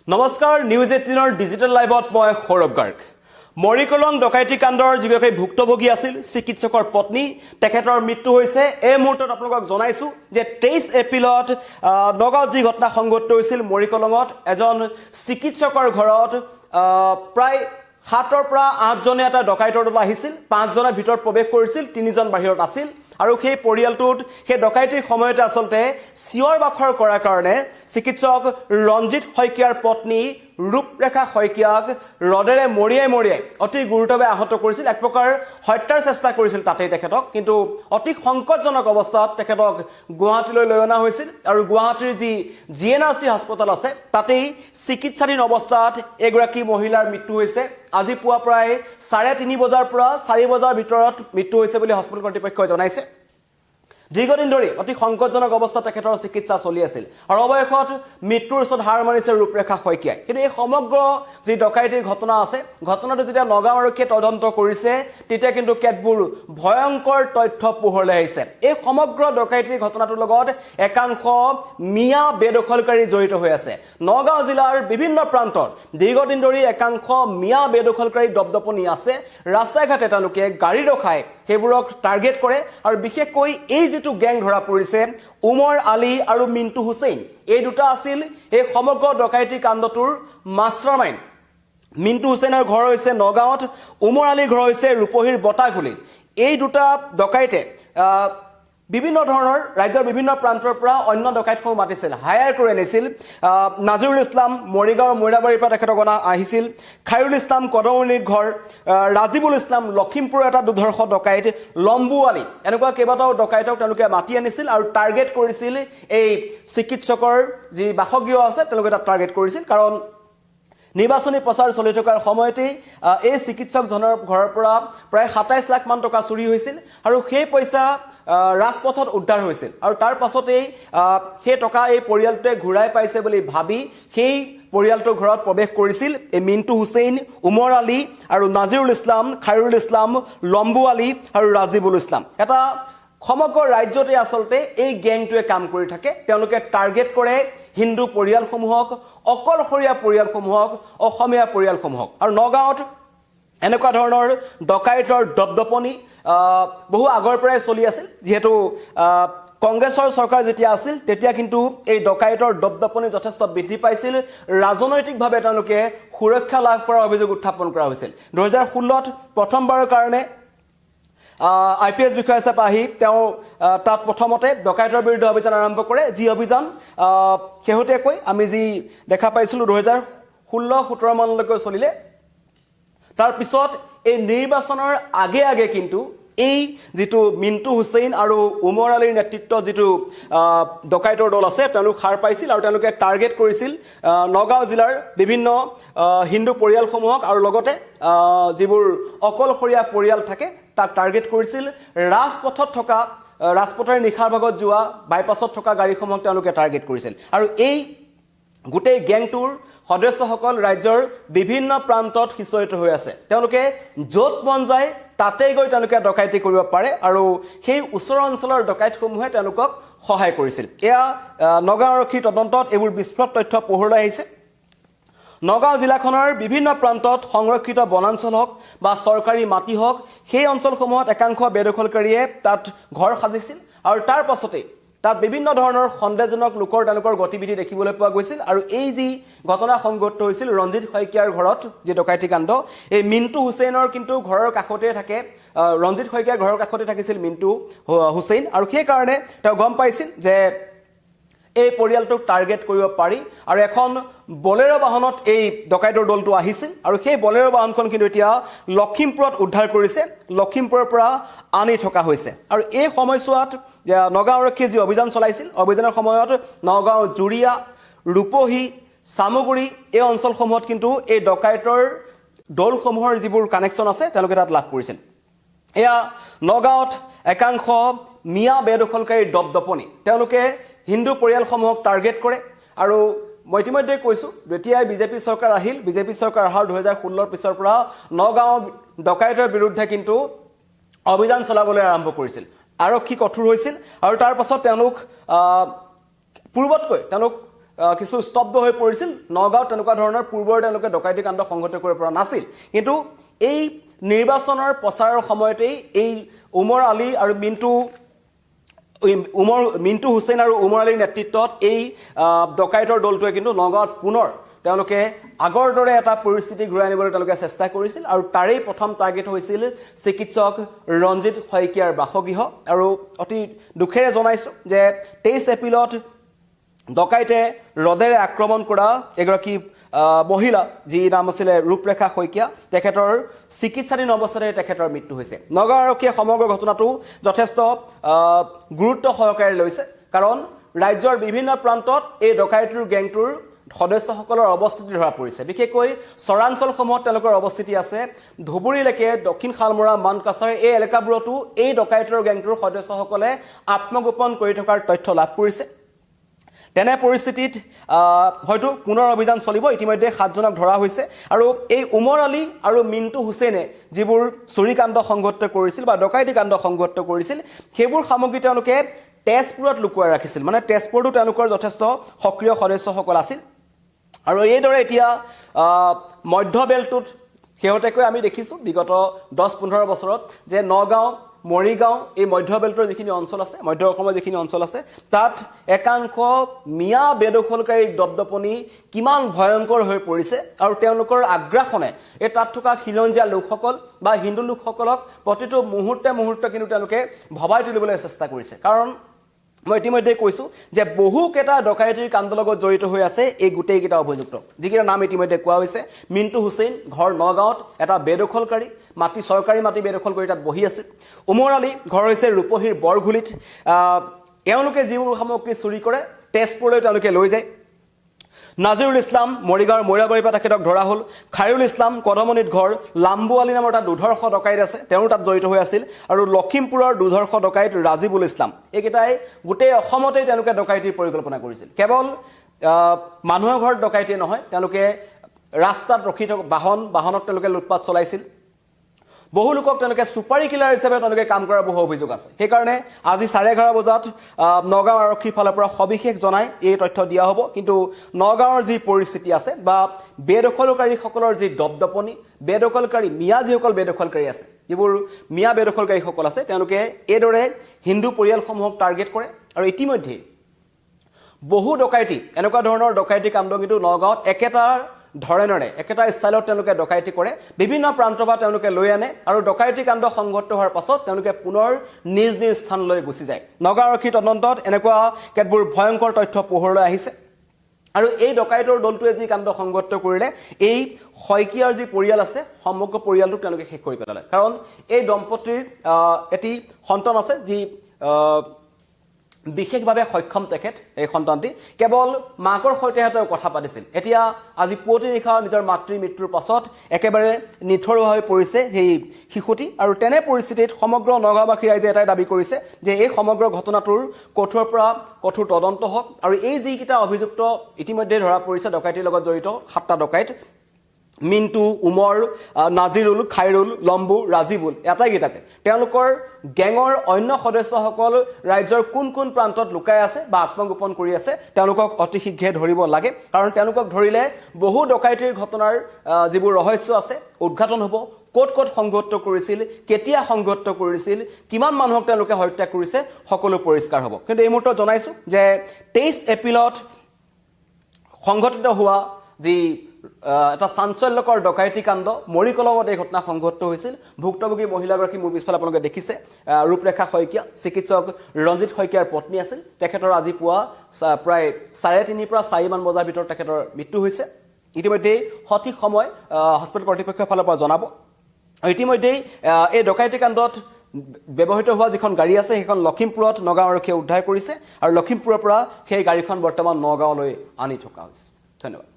নমস্কাৰ news 18ৰ digital লাইভত মই সৌৰভ গাৰ্গ মৰিকলং ডকাইতি কাণ্ডৰ যিগৰাকী ভুক্তভোগী আছিল চিকিৎসকৰ পত্নী তেখেতৰ মৃত্যু হৈছে এই মুহূৰ্তত আপোনালোকক জনাইছো যে 23 এপ্ৰিলত নগাঁৱত যি ঘটনা সংঘটিত হৈছিল মৰিকলঙত এজন চিকিৎসকৰ ঘৰত প্ৰায় 7ৰ পৰা 8 জনে এটা ডকাইতৰ দল আহিছিল 5 জনৰ ভিতৰত প্ৰৱেশ কৰিছিল 3 জন বাহিৰত আছিল আৰু সেই পৰিয়ালটোত সেই ডকাইতিৰ সময়তে আসলতে চিঞৰ বাখৰ কৰাৰ কাৰণে চিকিৎসক ৰঞ্জিত শইকীয়াৰ পত্নী ৰূপৰেখা শইকীয়াক ৰডেৰে মৰিয়াই অতি গুৰুতৰভাৱে আহত কৰিছিল এক প্ৰকাৰ হত্যাৰ চেষ্টা কৰিছিল তাতেই তেখেতক কিন্তু অতি সংকটজনক অৱস্থাত তেখেতক গুৱাহাটীলৈ লৈ অনা হৈছিল আৰু গুৱাহাটীৰ যি জিএনআৰচি হাস্পতাল আছে তাতেই চিকিৎসাধীন অৱস্থাত এগৰাকী মহিলাৰ মৃত্যু হৈছে আজি পুৱা প্ৰায় 3:30 বজাৰ পৰা 4 বজাৰ ভিতৰত মৃত্যু হৈছে বুলি হাস্পতাল কৰ্তৃপক্ষই জনাইছে দীৰ্ঘদিন ধৰি অতি সংকটজনক অৱস্থাত তেখেতৰ চিকিৎসা চলি আছিল আৰু অৱশেষত মৃত্যুৰ ওচৰত হাৰ মানিছে ৰূপৰেখা শইকীয়াই কিন্তু এই সমগ্ৰ যি ডকাইতিৰ ঘটনা আছে ঘটনাটো যেতিয়া নগাঁও আৰক্ষীয়ে তদন্ত কৰিছে তেতিয়া কিন্তু কেতবোৰ ভয়ংকৰ তথ্য পোহৰলৈ আহিছে এই সমগ্ৰ ডকাইতিৰ ঘটনাটোৰ লগত একাংশ মিয়া বেদখলকাৰী জড়িত হৈ আছে নগাঁও জিলাৰ বিভিন্ন প্ৰান্তত দীৰ্ঘদিন ধৰি একাংশ মিয়া বেদখলকাৰী দপদপনি আছে ৰাস্তাই ঘাটে তেওঁলোকে গাড়ী ৰখাই সেইবোৰক টাৰ্গেট কৰে আৰু বিশেষকৈ এই যেটো গ্যাং ধৰা পৰিছে উমৰ আলী আৰু মিন্টু হুছেইন এই দুটা আছিল এই সমগ্ৰ ডকাইতি কাণ্ডটোৰ মাষ্টাৰমাইণ্ড মিন্টু হুছেইনৰ ঘৰ হৈছে নগাঁৱত উমৰ আলীৰ ঘৰ হৈছে ৰূপহীৰ বটাগুলিত এই দুটা ডকাইতে বিভিন্ন ধৰণৰ ৰাজ্যৰ বিভিন্ন প্ৰান্তৰ পৰা অন্য ডকাইতসমূহ মাতিছিল হায়াৰ কৰি আনিছিল নাজিৰুল ইছলাম মৰিগাঁৱৰ মৈৰাবাৰীৰ পৰা তেখেতক আহিছিল খায়ৰুল ইছলাম কদমনিৰ ঘৰ ৰাজিবুল ইছলাম লখিমপুৰৰ এটা দুৰ্ধৰ্ষ ডকাইত লম্বু আলী এনেকুৱা কেইবাটাও ডকাইতক তেওঁলোকে মাতি আনিছিল আৰু টাৰ্গেট কৰিছিল এই চিকিৎসকৰ যি বাসগৃহ আছে তেওঁলোকে তাত টাৰ্গেট কৰিছিল কাৰণ নিৰ্বাচনী প্ৰচাৰ চলি থকাৰ সময়তে এই চিকিৎসকজনৰ ঘৰৰ পৰা প্ৰায় 27 লাখ মান টকা চুৰি হৈছিল আৰু সেই পইচা ৰাজপথত উদ্ধাৰ হৈছিল আৰু তাৰ পাছতেই সেই টকা এই পৰিয়ালটোৱে ঘূৰাই পাইছে বুলি ভাবি সেই পৰিয়ালটোৰ ঘৰত প্ৰৱেশ কৰিছিল এই মিন্টু হুছেইন উমৰ আলী আৰু নাজিৰুল ইছলাম খায়ৰুল ইছলাম লম্বু আলী আৰু ৰাজিবুল ইছলাম এটা সমগ্ৰ ৰাজ্যতে আসলতে এই গ্যাংটোৱে কাম কৰি থাকে তেওঁলোকে টাৰ্গেট কৰে হিন্দু পৰিয়ালসমূহক অকলশৰীয়া পৰিয়ালসমূহক অসমীয়া পৰিয়ালসমূহক আৰু নগাঁৱত এনেকুৱা ধৰণৰ ডকাইতৰ দপদপনি বহু আগৰ পৰাই চলি আছিল যেহেতু কংগ্ৰেছৰ চৰকাৰ যেতিয়া আছিল তেতিয়া কিন্তু এই ডকাইতৰ দপদপনি যথেষ্ট বৃদ্ধি পাইছিল ৰাজনৈতিকভাৱে তেওঁলোকে সুৰক্ষা লাভ কৰাৰ অভিযোগ উত্থাপন কৰা হৈছিল 2016ত প্ৰথমবাৰৰ কাৰণে আইপিএছ বিষয়া হিচাপে আহি তেওঁ তাত প্ৰথমতে ডকাইতৰ বিৰুদ্ধে অভিযান আৰম্ভ কৰে যি অভিযান শেহতীয়াকৈ আমি যি দেখা পাইছিলোঁ 2016-17 মানলৈকে চলিলে তাৰ পিছত এই নিৰ্বাচনৰ আগে কিন্তু এই যেটো মিন্টু হুছেইন আৰু উমৰ আলীৰ নেতৃত্বত যেটো ডকাইতৰ দল আছে তেওঁলোক হাৰ পাইছিল আৰু তেওঁলোকে টাৰ্গেট কৰিছিল নগাঁও জিলাৰ বিভিন্ন হিন্দু পৰিয়ালসমূহক আৰু লগতে যিবোৰ অকলশৰীয়া পৰিয়াল থাকে তাক টাৰ্গেট কৰিছিল ৰাজপথত থকা ৰাজপথৰ নিখাৰ ভাগত যোৱা বাইপাছত থকা গাড়ীসমূহক তেওঁলোকে টাৰ্গেট কৰিছিল আৰু এই গোটেই গ্যাংটোৰ সদস্যসকল ৰাজ্যৰ বিভিন্ন প্ৰান্তত হিচৰিত হৈ আছে তেওঁলোকে য'ত মন যায় তাতে গৈ তেওঁলোকে ডকাইতি কৰিব পাৰে আৰু সেই ওচৰৰ অঞ্চলৰ ডকাইতসমূহে তেওঁলোকক সহায় কৰিছিল এয়া নগাঁও আৰক্ষীৰ তদন্তত এইবোৰ বিস্ফোৰক তথ্য পোহৰলৈ আহিছে নগাঁও জিলাখনৰ বিভিন্ন প্ৰান্তত সংৰক্ষিত বনাঞ্চল হওক বা চৰকাৰী মাটি হওক সেই অঞ্চলসমূহত একাংশ বেদখলকাৰীয়ে তাত ঘৰ সাজিছিল আৰু তাৰ পাছতে তাত বিভিন্ন ধৰণৰ সন্দেহজনক লোকৰ তেওঁলোকৰ গতিবিধি দেখিবলৈ পোৱা গৈছিল আৰু এই যি ঘটনা সংঘটিত হৈছিল ৰঞ্জিত শইকীয়াৰ ঘৰত যি ডকাইতি কাণ্ড এই মিন্টু হুছেইনৰ কিন্তু ঘৰৰ কাষতে থাকে ৰঞ্জিত শইকীয়াৰ ঘৰৰ কাষতে থাকিছিল মিন্টু হুছেইন আৰু সেই কাৰণে তেওঁ গম পাইছিল যে এই পৰিয়ালটোক টাৰ্গেট কৰিব পাৰি আৰু এখন বলেৰো বাহনত এই ডকাইতৰ দলটো আহিছিল আৰু সেই বলেৰো বাহনখন কিন্তু এতিয়া লখিমপুৰত উদ্ধাৰ কৰিছে লখিমপুৰৰ পৰা আনি থকা হৈছে আৰু এই সময়ছোৱাত নগাঁও আৰক্ষীয়ে যি অভিযান চলাইছিল অভিযানৰ সময়ত নগাঁও জুৰিয়া ৰূপহী সামগুৰি এই অঞ্চলসমূহত কিন্তু এই ডকাইতৰ দলসমূহৰ যিবোৰ কানেকশ্যন আছে তেওঁলোকে তাত লাভ কৰিছিল এয়া নগাঁৱত একাংশ মিয়া বেদখলকাৰী দপদপনি তেওঁলোকে হিন্দু পৰিয়ালসমূহক টাৰ্গেট কৰে আৰু মই ইতিমধ্যে কৈছো যেতিয়াই বিজেপি চৰকাৰ আহিল বিজেপি চৰকাৰ অহাৰ 2016 পিছৰ পৰা নগাঁও ডকাইতৰ বিৰুদ্ধে কিন্তু অভিযান চলাবলৈ আৰম্ভ কৰিছিল আৰক্ষী কঠোৰ হৈছিল আৰু তাৰ পাছত তেওঁলোক পূৰ্বতকৈ তেওঁলোক কিছু স্তব্ধ হৈ পৰিছিল নগাঁও তেনেকুৱা ধৰণৰ পূৰ্বৰ তেওঁলোকে ডকাইতি কাণ্ড সংঘটিত কৰিব পৰা নাছিল কিন্তু এই নিৰ্বাচনৰ প্ৰচাৰৰ সময়তেই এই উমৰ আলী আৰু মিণ্টু হুছেইন আৰু উমৰ আলীৰ নেতৃত্বত এই ডকাইতৰ দলটোৱে কিন্তু নগাঁৱত পুনৰ তেওঁলোকে আগৰ দৰে এটা পৰিস্থিতি ঘূৰাই আনিবলৈ তেওঁলোকে চেষ্টা কৰিছিল আৰু তাৰেই প্ৰথম টাৰ্গেট হৈছিল চিকিৎসক ৰঞ্জিত শইকীয়াৰ বাসগৃহ আৰু অতি দুখেৰে জনাইছোঁ যে 23 এপ্ৰিলত ডকাইতে ৰদেৰে আক্ৰমণ কৰা এগৰাকী মহিলা যি নাম আছিলে ৰূপৰেখা শইকীয়া তেখেতৰ চিকিৎসাধীন অৱস্থাতে তেখেতৰ মৃত্যু হৈছে নগাঁও আৰক্ষীয়ে সমগ্ৰ ঘটনাটো যথেষ্ট গুৰুত্ব সহকাৰে লৈছে কাৰণ ৰাজ্যৰ বিভিন্ন প্ৰান্তত এই ডকাইতিৰ গেংটোৰ সদস্যসকলৰ অৱস্থিতি ধৰা পৰিছে বিশেষকৈ চৰাঞ্চলসমূহত তেওঁলোকৰ অৱস্থিতি আছে ধুবুৰীলৈকে দক্ষিণ শালমৰা মানকাছাৰ এই এলেকাবোৰতো এই ডকাইতিৰ গেংটোৰ সদস্যসকলে আত্মগোপন কৰি থকাৰ তথ্য লাভ কৰিছে তেনে পৰিস্থিতিত হয়তো পুনৰ অভিযান চলিব ইতিমধ্যে 7 জনক ধৰা হৈছে আৰু এই উমৰ আলী আৰু মিণ্টু হুছেইনে যিবোৰ চুৰিকাণ্ড সংঘটিত কৰিছিল বা ডকাইতি কাণ্ড সংঘটিত কৰিছিল সেইবোৰ সামগ্ৰী তেওঁলোকে তেজপুৰত লুকুৱাই ৰাখিছিল মানে তেজপুৰতো তেওঁলোকৰ যথেষ্ট সক্ৰিয় সদস্যসকল আছিল আৰু এইদৰে এতিয়া মধ্য বেলটোত শেহতীয়াকৈ আমি দেখিছোঁ বিগত 10-15 বছৰত যে নগাঁও মৰিগাঁও এই মধ্য বেল্টৰ যিখিনি অঞ্চল আছে মধ্য অসমৰ যিখিনি অঞ্চল আছে তাত একাংশ মিয়া বেদখলকাৰী দপদপনি কিমান ভয়ংকৰ হৈ পৰিছে আৰু তেওঁলোকৰ আগ্ৰাসনে এই তাত থকা খিলঞ্জীয়া লোকসকল বা হিন্দু লোকসকলক প্ৰতিটো মুহূৰ্তে কিন্তু তেওঁলোকে ভবাই তুলিবলৈ চেষ্টা কৰিছে কাৰণ মই ইতিমধ্যে কৈছোঁ যে বহুকেইটা ডকাইতিৰ কাণ্ডৰ লগত জড়িত হৈ আছে এই গোটেইকেইটা অভিযুক্ত যিকেইটা নাম ইতিমধ্যে কোৱা হৈছে মিণ্টু হুছেইন ঘৰ নগাঁৱত এটা বেদখলকাৰী চৰকাৰী মাটি বেদখল কৰি তাত বহি আছিল উমৰ আলী ঘৰ হৈছে ৰূপহীৰ বৰঘুলিত এওঁলোকে যিবোৰ সামগ্ৰী চুৰি কৰে তেজপুৰলৈ তেওঁলোকে লৈ যায় নাজিৰুল ইছলাম মৰিগাঁৱৰ মৈৰাবাৰীৰ পৰা তেখেতক ধৰা হ'ল খাইৰুল ইছলাম কদমনিত ঘৰ লাম্বু আলী নামৰ এটা দুধৰ্ষ ডকাইত আছে তেওঁ তাত জড়িত হৈ আছিল আৰু লখিমপুৰৰ দুধৰ্ষ ডকাইত ৰাজিবুল ইছলাম এইকেইটাই গোটেই অসমতেই তেওঁলোকে ডকাইতিৰ পৰিকল্পনা কৰিছিল কেৱল মানুহৰ ঘৰত ডকাইতি নহয় তেওঁলোকে ৰাস্তাত ৰখি থকা বাহনত তেওঁলোকে লুটপাট চলাইছিল বহু লোকক তেওঁলোকে সুপাৰী কিলাৰ হিচাপে তেওঁলোকে কাম কৰাৰ বহু অভিযোগ আছে সেইকাৰণে আজি 11:30 বজাত নগাঁও আৰক্ষীৰ ফালৰ পৰা সবিশেষ জনাই এই তথ্য দিয়া হ'ব কিন্তু নগাঁৱৰ যি পৰিস্থিতি আছে বা বেদখলকাৰীসকলৰ যি দপদপনি বেদখলকাৰী মিয়া যিসকল বেদখলকাৰী আছে যিবোৰ মিয়া বেদখলকাৰীসকল আছে তেওঁলোকে এইদৰে হিন্দু পৰিয়ালসমূহক টাৰ্গেট কৰে আৰু ইতিমধ্যে বহু ডকাইতি এনেকুৱা ধৰণৰ ডকাইতি কাণ্ড কিন্তু নগাঁৱত ধৰণৰে একেটা ষ্টাইলত তেওঁলোকে ডকাইতি কৰে বিভিন্ন প্ৰান্তৰ পৰা তেওঁলোকে লৈ আনে আৰু ডকাইতি কাণ্ড সংঘটিত হোৱাৰ পাছত তেওঁলোকে পুনৰ নিজ স্থানলৈ গুচি যায় নগাঁও আৰক্ষী তদন্তত এনেকুৱা কেতবোৰ ভয়ংকৰ তথ্য পোহৰলৈ আহিছে আৰু এই ডকাইতৰ দলটোৱে যি কাণ্ড সংঘটিত কৰিলে এই শইকীয়াৰ যি পৰিয়াল আছে সমগ্ৰ পৰিয়ালটোক তেওঁলোকে শেষ কৰি পেলালে কাৰণ এই দম্পতীৰ এটি সন্তান আছে যি বিশেষভাৱে সক্ষম তেখেত এই সন্তানটি কেৱল মাকৰ সৈতে তেওঁ কথা পাতিছিল এতিয়া আজি পুৱতি নিশা নিজৰ মাতৃৰ মৃত্যুৰ পাছত একেবাৰে নিথৰুৱা হৈ পৰিছে সেই শিশুটি আৰু তেনে পৰিস্থিতিত সমগ্ৰ নগাঁওবাসী ৰাইজে এটাই দাবী কৰিছে যে এই সমগ্ৰ ঘটনাটোৰ কঠোৰৰ পৰা কঠোৰ তদন্ত হওক আৰু এই যিকেইটা অভিযুক্ত ইতিমধ্যে ধৰা পৰিছে ডকাইতিৰ লগত জড়িত 7টা ডকাইত মিণ্টু উমৰ নাজিৰুল খাইৰুল লম্বু ৰাজিবুল এটাইকেইটাকে তেওঁলোকৰ গেঙৰ অন্য সদস্যসকল ৰাজ্যৰ কোন প্ৰান্তত লুকাই আছে বা আত্মগোপন কৰি আছে তেওঁলোকক অতি শীঘ্ৰে ধৰিব লাগে কাৰণ তেওঁলোকক ধৰিলে বহু ডকাইতিৰ ঘটনাৰ যিবোৰ ৰহস্য আছে উদ্ঘাটন হ'ব ক'ত সংঘটিত কৰিছিল কেতিয়া সংঘটিত কৰিছিল কিমান মানুহক তেওঁলোকে হত্যা কৰিছে সকলো পৰিষ্কাৰ হ'ব কিন্তু এই মুহূৰ্তত জনাইছোঁ যে 23 এপ্ৰিলত সংঘটিত হোৱা যি এটা চাঞ্চল্যকৰ ডকাইতি কাণ্ড মৰিকলঙত এই ঘটনা সংঘটিত হৈছিল ভুক্তভোগী মহিলাগৰাকী মোৰ পিছফালে আপোনালোকে দেখিছে ৰূপৰেখা শইকীয়া চিকিৎসক ৰঞ্জিত শইকীয়াৰ পত্নী আছিল তেখেতৰ আজি পুৱা প্ৰায় 3:30 পৰা 4 মান বজাৰ ভিতৰত তেখেতৰ মৃত্যু হৈছে ইতিমধ্যে সঠিক সময় হস্পিটেল কৰ্তৃপক্ষৰ ফালৰ পৰা জনাব ইতিমধ্যে এই ডকাইতি কাণ্ডত ব্যৱহৃত হোৱা যিখন গাড়ী আছে সেইখন লখিমপুৰত নগাঁও আৰক্ষীয়ে উদ্ধাৰ কৰিছে আৰু লখিমপুৰৰ পৰা সেই গাড়ীখন বৰ্তমান নগাঁৱলৈ আনি থকা হৈছে ধন্যবাদ